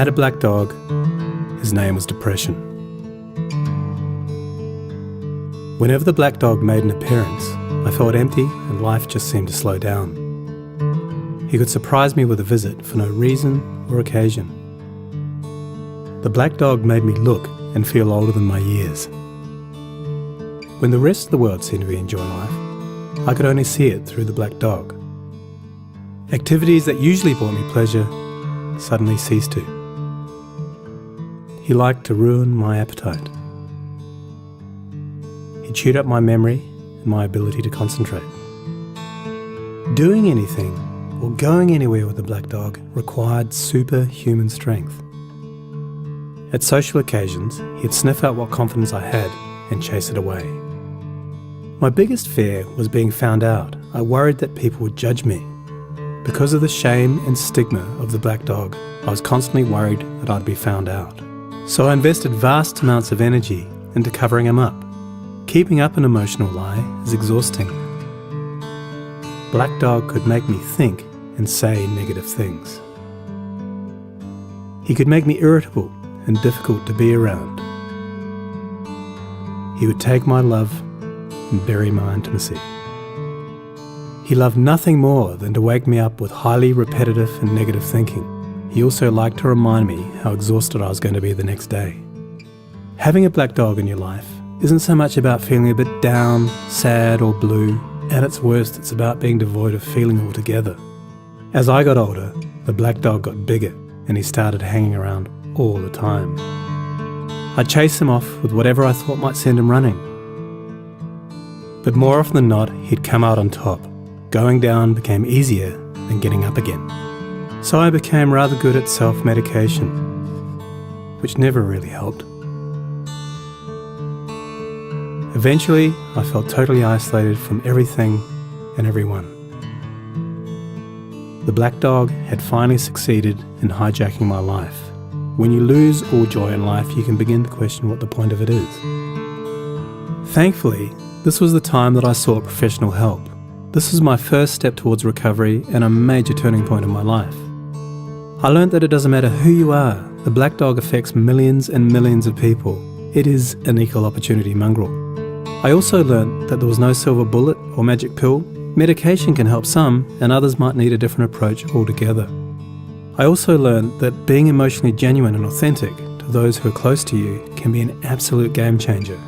had a black dog. His name was Depression. Whenever the black dog made an appearance, I felt empty and life just seemed to slow down. He could surprise me with a visit for no reason or occasion. The black dog made me look and feel older than my years. When the rest of the world seemed to be enjoying life, I could only see it through the black dog. Activities that usually brought me pleasure suddenly ceased to. He liked to ruin my appetite. He chewed up my memory and my ability to concentrate. Doing anything or going anywhere with the black dog required superhuman strength. At social occasions, he'd sniff out what confidence I had and chase it away. My biggest fear was being found out. I worried that people would judge me. Because of the shame and stigma of the black dog, I was constantly worried that I'd be found out. So I invested vast amounts of energy into covering him up. Keeping up an emotional lie is exhausting. Black dog could make me think and say negative things. He could make me irritable and difficult to be around. He would take my love and bury my intimacy. He loved nothing more than to wake me up with highly repetitive and negative thinking. He also liked to remind me how exhausted I was going to be the next day. Having a black dog in your life isn't so much about feeling a bit down, sad or blue. At its worst, it's about being devoid of feeling altogether. As I got older, the black dog got bigger and he started hanging around all the time. I'd chase him off with whatever I thought might send him running. But more often than not, he'd come out on top. Going down became easier than getting up again. So I became rather good at self-medication, which never really helped. Eventually, I felt totally isolated from everything and everyone. The black dog had finally succeeded in hijacking my life. When you lose all joy in life, you can begin to question what the point of it is. Thankfully, this was the time that I sought professional help. This was my first step towards recovery and a major turning point in my life. I learned that it doesn't matter who you are, the black dog affects millions and millions of people. It is an equal opportunity mongrel. I also learned that there was no silver bullet or magic pill. Medication can help some, and others might need a different approach altogether. I also learned that being emotionally genuine and authentic to those who are close to you can be an absolute game changer.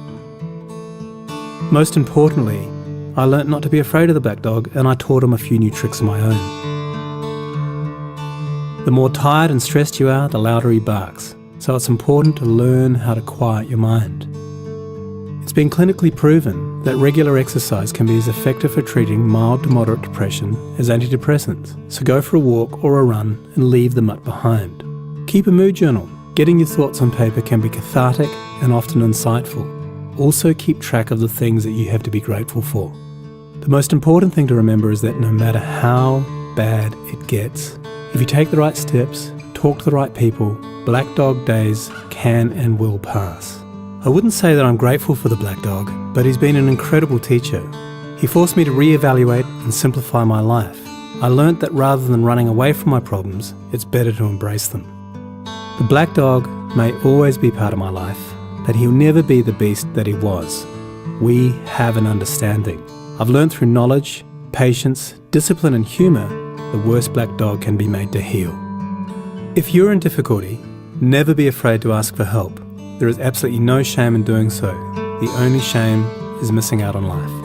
Most importantly, I learnt not to be afraid of the black dog, and I taught him a few new tricks of my own. The more tired and stressed you are, the louder he barks, so it's important to learn how to quiet your mind. It's been clinically proven that regular exercise can be as effective for treating mild to moderate depression as antidepressants, so go for a walk or a run and leave the mutt behind. Keep a mood journal. Getting your thoughts on paper can be cathartic and often insightful. Also keep track of the things that you have to be grateful for. The most important thing to remember is that no matter how bad it gets, if you take the right steps, talk to the right people, black dog days can and will pass. I wouldn't say that I'm grateful for the black dog, but he's been an incredible teacher. He forced me to reevaluate and simplify my life. I learnt that rather than running away from my problems, it's better to embrace them. The black dog may always be part of my life, but he'll never be the beast that he was. We have an understanding. I've learned through knowledge, patience, discipline and humour, the worst black dog can be made to heal. If you're in difficulty, never be afraid to ask for help. There is absolutely no shame in doing so. The only shame is missing out on life.